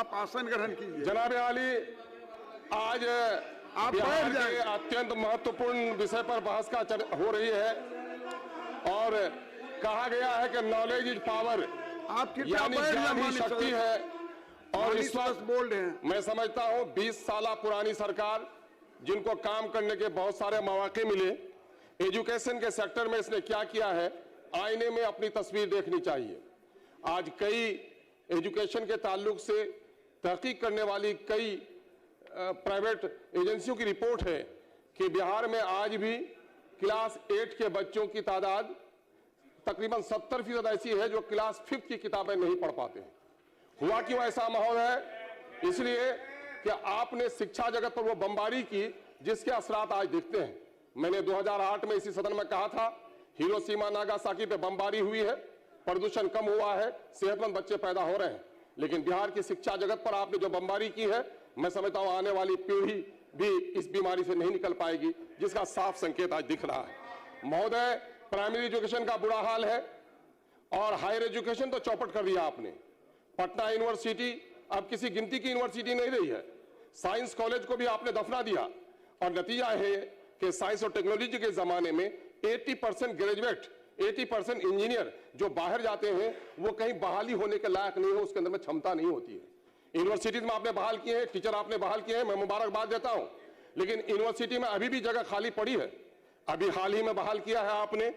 आप आसन ग्रहण कीजिए। जनाब आली, आज आप बिहार बैठ जाएं। के अत्यंत महत्वपूर्ण विषय पर बहस का हो रही है और कहा गया है कि नॉलेज इज पावर, आप कृपया यानी बैठ ज्ञान ही जाएं। शक्ति है। और इस वक्त बोल रहे हैं। मैं समझता हूं 20 साल पुरानी सरकार, जिनको काम करने के बहुत सारे मौके मिले, एजुकेशन के सेक्टर में इसने क्या किया है, आईने में अपनी तस्वीर देखनी चाहिए। आज कई एजुकेशन के ताल्लुक से तहकीक करने वाली कई प्राइवेट एजेंसियों की रिपोर्ट है कि बिहार में आज भी क्लास 8 के बच्चों की तादाद तकरीबन 70% ऐसी है जो क्लास 5 की किताबें नहीं पढ़ पाते हैं। हुआ क्यों ऐसा माहौल है? इसलिए कि आपने शिक्षा जगत पर वो बमबारी की जिसके असरात आज दिखते हैं। मैंने 2008 में इसी सदन में कहा था, हिरोशिमा नागासाकी पे बमबारी हुई है, प्रदूषण कम हुआ है, सेहतमंद बच्चे पैदा हो रहे हैं। लेकिन बिहार की शिक्षा जगत पर आपने जो बमबारी की है, मैं समझता हूं आने वाली पीढ़ी भी इस बीमारी से नहीं निकल पाएगी, जिसका साफ संकेत आज दिख रहा है। महोदय, प्राइमरी एजुकेशन का बुरा हाल है और हायर एजुकेशन तो चौपट कर दिया आपने। पटना यूनिवर्सिटी अब किसी गिनती की यूनिवर्सिटी नहीं रही है। साइंस कॉलेज को भी आपने दफना दिया और नतीजा है कि साइंस और टेक्नोलॉजी के जमाने में 80% ग्रेजुएट, 80% इंजीनियर जो बाहर जाते हैं वो कहीं बहाली होने के लायक नहीं हो, उसके अंदर में क्षमता नहीं होती है। यूनिवर्सिटीज में आपने बहाल किए हैं, टीचर आपने बहाल किए हैं, मैं मुबारकबाद देता हूं, लेकिन यूनिवर्सिटी में अभी भी जगह खाली पड़ी है। अभी हाल ही में बहाल किया है आपने।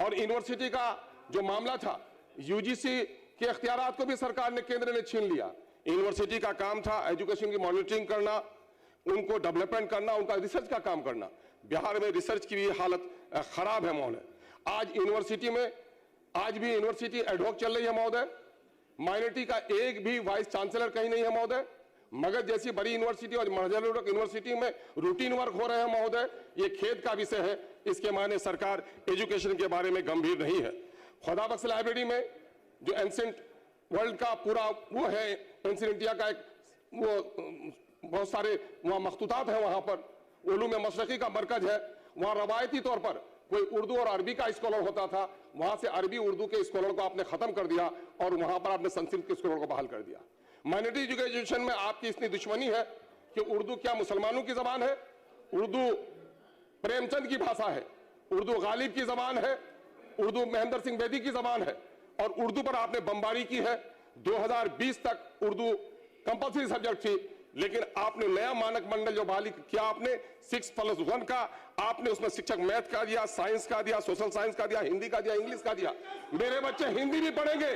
और यूनिवर्सिटी का जो मामला था, यूजीसी के इख्तियारात को भी सरकार ने, केंद्र ने छीन लिया। यूनिवर्सिटी का काम था एजुकेशन की मॉनिटरिंग करना, उनको डेवलपमेंट करना, उनका रिसर्च का काम करना। बिहार में रिसर्च की भी हालत खराब है महोदय। आज यूनिवर्सिटी में आज भी यूनिवर्सिटी एडहॉक चल रही है महोदय। माइनॉरिटी का एक भी वाइस चांसलर कहीं नहीं है महोदय। मगध जैसी बड़ी यूनिवर्सिटी और मर्जलूरक यूनिवर्सिटी में रूटीन वर्क हो रहे हैं महोदय। ये खेद का विषय है। इसके माने सरकार एजुकेशन के बारे में गंभीर नहीं है। खुदाबख्श लाइब्रेरी में जो एंसेंट वर्ल्ड का पूरा वो है, एंसेंट इंडिया का एक वो बहुत सारे वहाँ मखतूतात हैं, वहाँ पर उलूम मशरक़ी का मरकज है। वहाँ रवायती तौर पर कोई उर्दू और अरबी का स्कॉलर होता था, वहां से अरबी उर्दू के स्कॉलर को आपने खत्म कर दिया और वहां पर आपने संस्कृत के स्कॉलर को बहाल कर दिया। माइनॉरिटी एजुकेशन में आपकी इतनी दुश्मनी है कि उर्दू क्या मुसलमानों की जबान है? उर्दू प्रेमचंद की भाषा है, उर्दू गालिब की जबान है, उर्दू महेंद्र सिंह बेदी की जबान है और उर्दू पर आपने बमबारी की है। 2020 तक उर्दू कंपल्सरी सब्जेक्ट थी, लेकिन आपने नया मानक मंडल जो बहाली किया, आपने 6+1 का, आपने उसमें शिक्षक मैथ का दिया, साइंस का दिया, सोशल साइंस का दिया, हिंदी का दिया, इंग्लिश का दिया। मेरे बच्चे हिंदी भी पढ़ेंगे,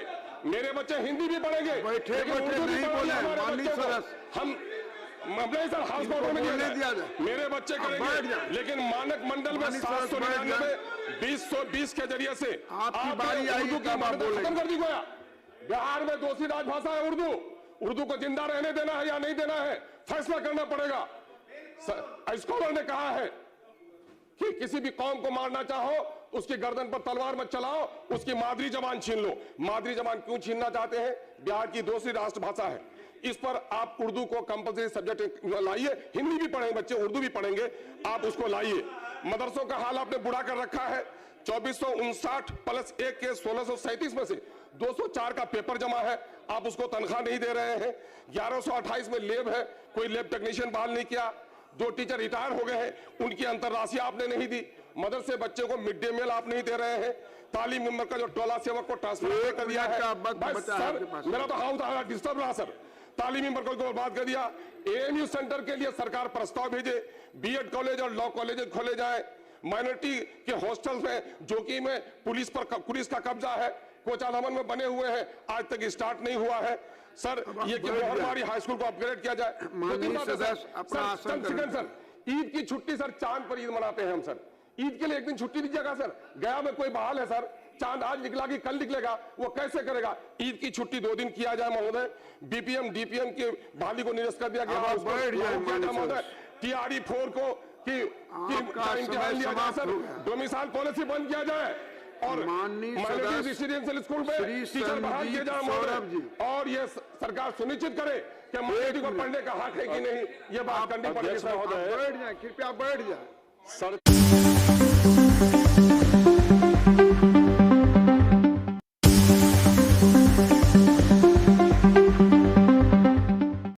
मेरे बच्चे हिंदी भी पढ़ेंगे। बैठे बैठे नहीं बोले, हम सर हाउस कोर्ट में मेरे बच्चे करेंगे, लेकिन मानक मंडल में 799 2020 के जरिए से आपकी बारी आई, उर्दू की मान्यता खत्म कर दी गया। बिहार में दूसरी राजभाषा है उर्दू। उर्दू को जिंदा रहने देना है या नहीं देना है, फैसला करना पड़ेगा। स्कॉलर ने कहा है कि किसी भी कौम को मारना चाहो उसकी गर्दन पर तलवार मत चलाओ, उसकी मादरी जबान छीन लो। मादरी जबान क्यों छीनना चाहते हैं? बिहार की दूसरी राष्ट्रभाषा है, इस पर आप उर्दू को कंपल्सरी सब्जेक्ट लाइए। हिंदी भी पढ़ेंगे बच्चे, उर्दू भी पढ़ेंगे, आप उसको लाइए। मदरसों का हाल आपने बुरा कर रखा है। 2459+1 के 1637 में से 204 का पेपर जमा है, आप उसको तनख्वाह नहीं दे रहे हैं। 1128 में लेब है, कोई लेब टेक्नीशियन बहाल नहीं किया। 2 टीचर रिटायर हो गए हैं, उनकी अंतरराशि आपने नहीं दी। मदरसे बच्चे को मिड डे मील आप नहीं दे रहे हैं। तालीम मेंबर का जो टोला सेवक को ट्रांसफर कर दिया है, मेरा तो हाउस डिस्टर्ब रहा सर। तालीम मेंबर को बात कर दिया। एएमयू सेंटर के लिए सरकार प्रस्ताव भेजे, बीएड कॉलेज और लॉ कॉलेज खोले जाए। माइनॉरिटी के हॉस्टल्स में जो कि में पुलिस का कब्जा है, कोचाधामन में बने हुए हैं, आज तक स्टार्ट नहीं हुआ है। सर ये कि मोहनबाड़ी हाई स्कूल को अपग्रेड किया जाए। सर ईद की छुट्टी सर, चांद पर ईद मनाते हैं हम सर, ईद के लिए एक दिन छुट्टी दीजिएगा सर। गया में कोई बहाल है सर, चांद आज निकला कि कल निकलेगा, वो कैसे करेगा? ईद की छुट्टी 2 दिन किया जाए महोदय। बीपीएम डीपीएम की बहाली को निरस्त कर दिया गया महोदय। TRE 4 को इम्तिहान लिया जाए सर, डोमिसाइल पॉलिसी बंद किया जाए और रेसिडेंशियल स्कूल में टीचर बहाल किए जाए और ये सरकार सुनिश्चित करे कि माइनॉरिटी को पढ़ने का हक है कि नहीं, ये बात करनी पड़ेगी। कृपया बैठ जाए सर।